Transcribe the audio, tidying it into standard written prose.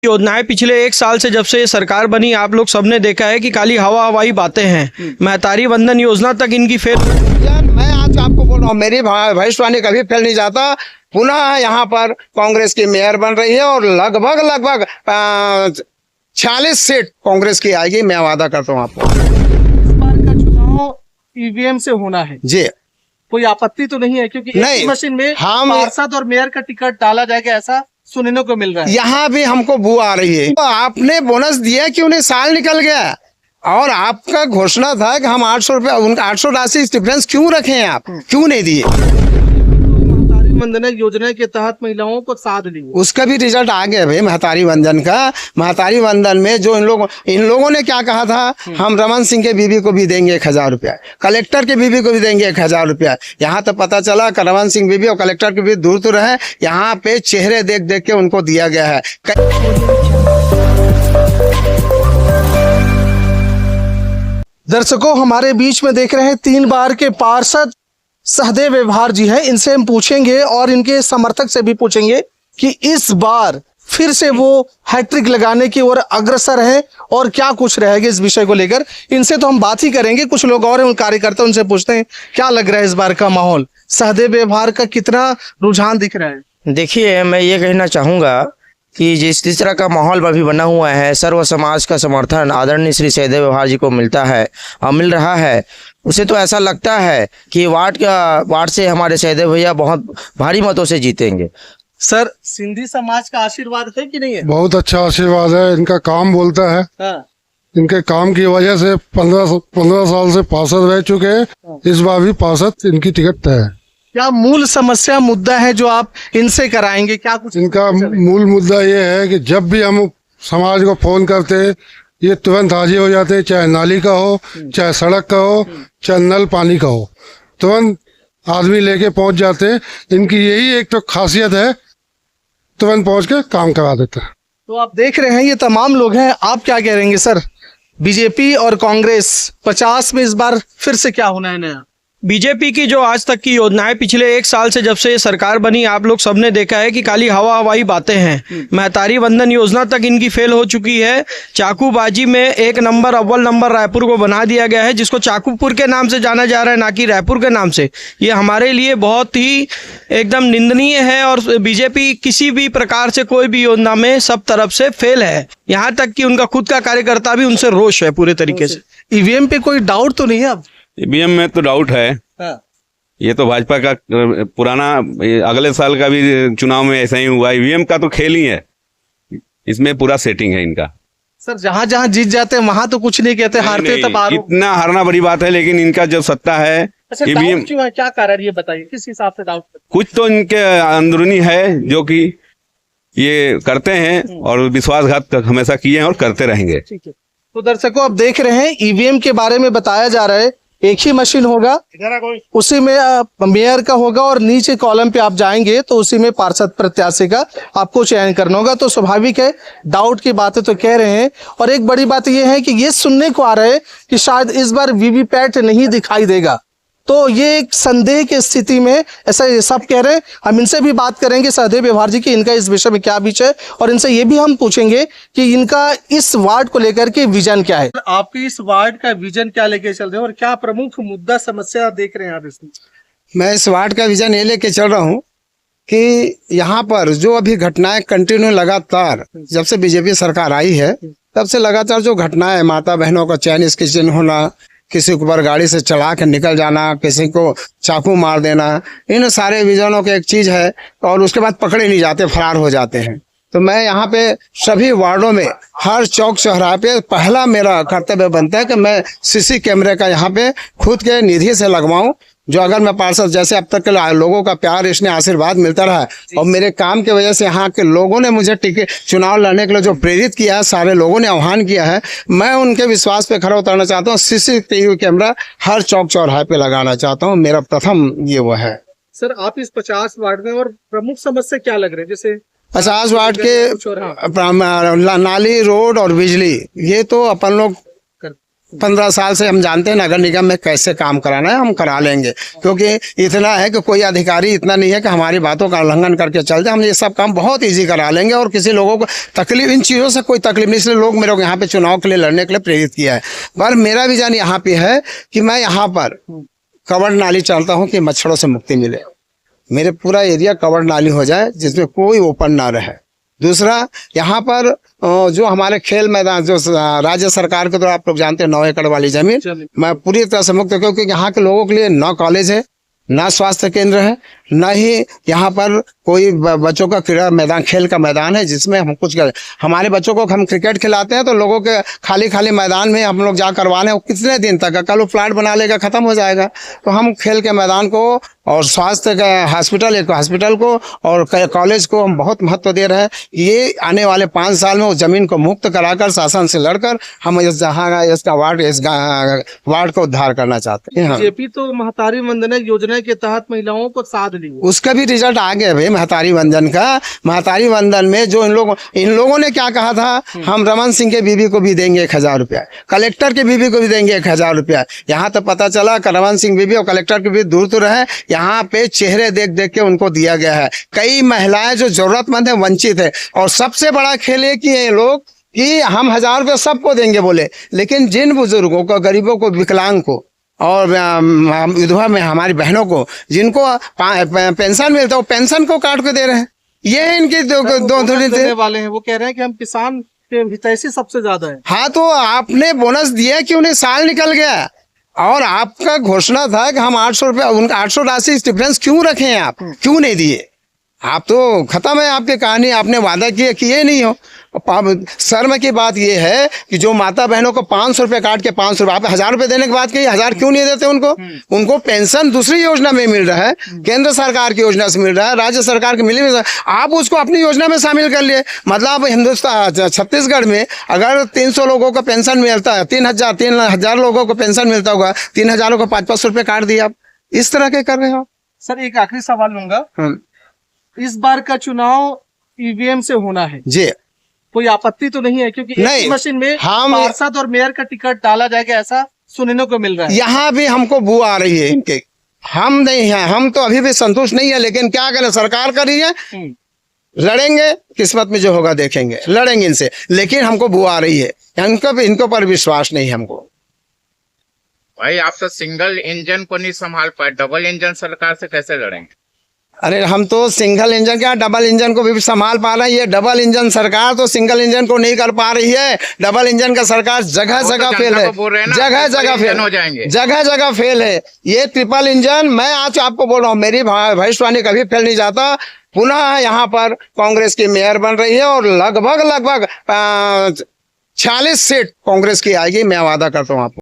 योजनाएं पिछले 1 साल से जब से ये सरकार बनी आप लोग सबने देखा है कि खाली हवा हवाई बातें हैं। महतारी वंदन योजना तक इनकी फेल। यार मैं आज आपको बोल रहा हूँ, मेरी भविष्यवाणी कभी फेल नहीं जाता। पुनः यहाँ पर कांग्रेस की मेयर बन रही है और लगभग 46 सीट कांग्रेस की आएगी। मैं वादा करता हूँ आपको। इस बार का चुनाव ईवीएम से होना है जी, कोई आपत्ति तो नहीं है? क्योंकि एक नहीं, ही मशीन में हम पार्षद और मेयर का टिकट डाला जाएगा ऐसा सुनने को मिल रहा है। यहाँ भी हमको बू आ रही है। तो आपने बोनस दिया क्यों नहीं? साल निकल गया और आपका घोषणा था कि हम 800 रुपया, उनका 800 राशि डिफरेंस क्यों रखे हैं? आप क्यों नहीं दिए? महतारी वंदना योजना के तहत महिलाओं को साथ दी, उसका भी रिजल्ट आ गया भाई महतारी वंदन का। महतारी वंदन में जो इन लोगों ने क्या कहा था, हम रमन सिंह के बीवी को भी देंगे 1000 रुपया, कलेक्टर के बीवी को भी देंगे 1000 रुपया। यहाँ तो पता चला कि रमन सिंह बीवी और कलेक्टर के बीवी दूर तो रहे, यहाँ पे चेहरे देख देख के उनको दिया गया है। दर्शकों हमारे बीच में देख रहे हैं 3 बार के पार्षद सहदेव व्यवहार जी हैं। इनसे हम पूछेंगे और इनके समर्थक से भी पूछेंगे कि इस बार फिर से वो हैट्रिक लगाने की ओर अग्रसर है और क्या कुछ रहेगा इस विषय को लेकर। इनसे तो हम बात ही करेंगे। कुछ लोग और हैं कार्यकर्ता, उनसे पूछते हैं क्या लग रहा है इस बार का माहौल, सहदेव व्यवहार का कितना रुझान दिख रहा है? देखिए, मैं ये कहना चाहूँगा कि जिस तरह का माहौल अभी बना हुआ है, सर्व समाज का समर्थन आदरणीय श्री सहदेव व्यवहार जी को मिलता है और मिल रहा है, उसे तो ऐसा लगता है कि वार्ड से हमारे सहदेव भैया बहुत भारी मतों से जीतेंगे। सर, सिंधी समाज का आशीर्वाद है कि नहीं है? बहुत अच्छा आशीर्वाद है। इनका काम बोलता है। हाँ। इनके काम की वजह से 15 साल से पार्षद रह चुके हैं। इस बार भी पार्षद इनकी टिकट तय है। क्या मूल समस्या मुद्दा है जो आप इनसे कराएंगे? क्या कुछ इनका मूल मुद्दा ये है कि जब भी हम समाज को फोन करते हैं, ये तुरंत हाजिर हो जाते हैं। चाहे नाली का हो, चाहे सड़क का हो, चाहे नल पानी का हो, तुरंत आदमी लेके पहुंच जाते हैं। इनकी यही एक तो खासियत है, तुरंत पहुंच के काम करा देते हैं। तो आप देख रहे हैं ये तमाम लोग हैं। आप क्या कह रहेंगे सर? बीजेपी और कांग्रेस 50 में इस बार फिर से क्या होना है नया? बीजेपी की जो आज तक की योजनाएं पिछले 1 साल से जब से ये सरकार बनी आप लोग सबने देखा है कि खाली हवा हवाई बातें हैं। महतारी वंदन योजना तक इनकी फेल हो चुकी है। चाकूबाजी में अव्वल नंबर रायपुर को बना दिया गया है, जिसको चाकूपुर के नाम से जाना जा रहा है, ना कि रायपुर के नाम से। ये हमारे लिए बहुत ही एकदम निंदनीय है और बीजेपी किसी भी प्रकार से कोई भी योजना में सब तरफ से फेल है। यहाँ तक कि उनका खुद का कार्यकर्ता भी उनसे रोष है पूरे तरीके से। ईवीएम पे कोई डाउट तो नहीं है अब? ईवीएम में तो डाउट है। हाँ। ये तो भाजपा का पुराना, अगले साल का भी चुनाव में ऐसा ही हुआ। ईवीएम का तो खेल ही है, इसमें पूरा सेटिंग है इनका। सर, जहाँ जहाँ जीत जाते हैं वहां तो कुछ नहीं कहते, हारते तब आरोप। इतना हारना बड़ी बात है, लेकिन इनका जब सत्ता है अच्छा, ईवीएम क्यों है? क्या कारण ये बताइए, किस हिसाब से डाउट? कुछ तो इनके अंदरूनी है जो कि ये करते हैं और विश्वासघात हमेशा किए हैं और करते रहेंगे। ठीक है। तो दर्शकों आप देख रहे हैं ईवीएम के बारे में बताया जा रहा है। एक ही मशीन होगा, उसी में मेयर का होगा और नीचे कॉलम पे आप जाएंगे तो उसी में पार्षद प्रत्याशी का आपको चयन करना होगा। तो स्वाभाविक है डाउट की बातें तो कह रहे हैं। और एक बड़ी बात यह है कि ये सुनने को आ रहा है कि शायद इस बार वीवीपैट नहीं दिखाई देगा। तो ये एक संदेह की स्थिति में ऐसा ये सब कह रहे हैं। हम इनसे भी बात करेंगे सहदेव व्यवहार जी की, इनका इस विषय में क्या विषय, और इनसे ये भी हम पूछेंगे कि इनका इस वार्ड को लेकर के विजन क्या है। आपके इस वार्ड का विजन क्या लेके चल रहे हैं और क्या प्रमुख मुद्दा समस्या देख रहे हैं आप इसमें? मैं इस वार्ड का विजन ये लेके चल रहा हूँ कि यहाँ पर जो अभी घटनाएं कंटिन्यू लगातार जब से बीजेपी सरकार आई है तब से लगातार जो घटनाएं, माता बहनों का चैन स्किन होना, किसी के ऊपर गाड़ी से चला के निकल जाना, किसी को चाकू मार देना, इन सारे विजनों की एक चीज है और उसके बाद पकड़े नहीं जाते, फरार हो जाते हैं। तो मैं यहाँ पे सभी वार्डों में हर चौक चौराहे पे पहला मेरा कर्तव्य बनता है कि मैं सीसी कैमरे का यहाँ पे खुद के निधि से लगवाऊं, जो अगर मैं पार्षद जैसे अब तक के लोगों का प्यार, इसने आशीर्वाद मिलता रहा और मेरे काम की वजह से यहाँ के लोगों ने मुझे चुनाव लड़ने के लिए जो प्रेरित किया है, सारे लोगों ने आह्वान किया है, मैं उनके विश्वास पे खरा उतरना चाहता हूँ। सीसीटीवी कैमरा हर चौक चौराहे पे लगाना चाहता हूँ, मेरा प्रथम ये वो है। सर, आप इस 50 वार्ड में और प्रमुख समस्या क्या लग रही है? जैसे 50 वार्ड के नाली, रोड और बिजली, ये तो अपन लोग 15 साल से हम जानते हैं नगर निगम में कैसे काम कराना है, हम करा लेंगे। क्योंकि इतना है कि कोई अधिकारी इतना नहीं है कि हमारी बातों का उल्लंघन करके चल जाए। हम ये सब काम बहुत इजी करा लेंगे और किसी लोगों को तकलीफ, इन चीज़ों से कोई तकलीफ नहीं। इसलिए लोग मेरे को यहाँ पे चुनाव के लिए लड़ने के लिए प्रेरित किया है। पर मेरा विजन यहाँ पे है कि मैं यहाँ पर कवर नाली चाहता हूँ कि मच्छरों से मुक्ति मिले, मेरे पूरा एरिया कवर नाली हो जाए जिसमें कोई ओपन ना रहे। दूसरा, यहाँ पर जो हमारे खेल मैदान, जो राज्य सरकार के द्वारा आप लोग जानते हैं 9 एकड़ वाली जमीन, मैं पूरी तरह से मुक्त, क्योंकि यहाँ के लोगों के लिए ना कॉलेज है, ना स्वास्थ्य केंद्र है, ना ही यहाँ पर कोई बच्चों का क्रीड़ा मैदान, खेल का मैदान है जिसमें हम कुछ करें। हमारे बच्चों को हम क्रिकेट खिलाते हैं तो लोगों के खाली खाली मैदान में हम लोग जा करवाने, वो कितने दिन तक, कल वो प्लाट बना लेगा, खत्म हो जाएगा। तो हम खेल के मैदान को और स्वास्थ्य का हॉस्पिटल, एक हॉस्पिटल को और कॉलेज को हम बहुत महत्व दे रहे हैं। ये आने वाले 5 साल में उस जमीन को मुक्त कराकर, शासन से लड़कर हम इसका वार्ड को उद्धार करना चाहते हैं। बीजेपी तो महतारी वंदना योजना के तहत महिलाओं को साथ ली, उसका भी रिजल्ट आ गया भाई महतारी वंदन का। महतारी वंदन में जो इन लोगों ने क्या कहा था, हम रमन सिंह के बीवी को भी देंगे 1000 रुपया, कलेक्टर के बीवी को भी देंगे 1000 रुपया। यहाँ तो पता चला कि रमन सिंह बीवी और कलेक्टर के बीवी दूर तो रहे, यहाँ पे चेहरे देख देख के उनको दिया गया है। कई महिलाएं जो जरूरतमंद है, वंचित है। और सबसे बड़ा खेल है कि ये लोग कि हम 1000 रुपये सबको देंगे बोले, लेकिन जिन बुजुर्गों को, गरीबों को, विकलांग को और विधवा में हमारी बहनों को जिनको पेंशन मिलता है, वो पेंशन को काट के दे रहे हैं। ये है इनके दो वाले हैं। वो कह रहे हैं कि हम किसान के हितैषी सबसे ज्यादा है। हाँ, तो आपने बोनस दिया कि उन्हें साल निकल गया और आपका घोषणा था कि हम 800 रुपया, उनका 800 राशि डिफरेंस क्यों रखे हैं, आप क्यों नहीं दिए? आप तो खत्म है आपकी कहानी, आपने वादा किए नहीं हो। शर्म की बात यह है कि जो माता बहनों को 500 रुपये काट के 500 रुपये, आप 1000 रुपये देने की बात कही, 1000 क्यों नहीं देते उनको? उनको पेंशन दूसरी योजना में मिल रहा है, केंद्र सरकार की योजना से मिल रहा है, राज्य सरकार की मिली, आप उसको अपनी योजना में शामिल कर लिए। मतलब हिंदुस्तान, छत्तीसगढ़ में अगर 300 लोगों को पेंशन मिलता है, 3000 लोगों को पेंशन मिलता होगा, 3000 को 500 रुपये काट दिया। आप इस तरह के कर रहे हो। सर, एक आखिरी सवाल लूंगा। इस बार का चुनाव ईवीएम से होना है जी, कोई आपत्ति तो नहीं है? क्योंकि नहीं, एक मशीन में हम पार्षद और मेयर का टिकट डाला जाएगा, ऐसा सुनने को मिल रहा है। यहाँ भी हमको बू आ रही है इनके, हम नहीं है, हम तो अभी भी संतुष्ट नहीं है। लेकिन क्या करें, सरकार कर रही है, लड़ेंगे, किस्मत में जो होगा देखेंगे, लड़ेंगे इनसे। लेकिन हमको बू आ रही है, इनको पर विश्वास नहीं है हमको। भाई, आप तो सिंगल इंजन को नहीं संभाल पाए, डबल इंजन सरकार से कैसे लड़ेंगे? अरे हम तो सिंगल इंजन क्या, डबल इंजन को भी संभाल पा रहे हैं। ये डबल इंजन सरकार तो सिंगल इंजन को नहीं कर पा रही है। डबल इंजन का सरकार जगह जगह फेल है, जगह जगह फेल हो जाएंगे, जगह जगह फेल है। ये ट्रिपल इंजन, मैं आज आपको बोल रहा हूँ, मेरी भविष्यवाणी कभी फेल नहीं जाता। पुनः यहाँ पर कांग्रेस की मेयर बन रही है और लगभग 46 सीट कांग्रेस की आएगी, मैं वादा करता हूँ आपको।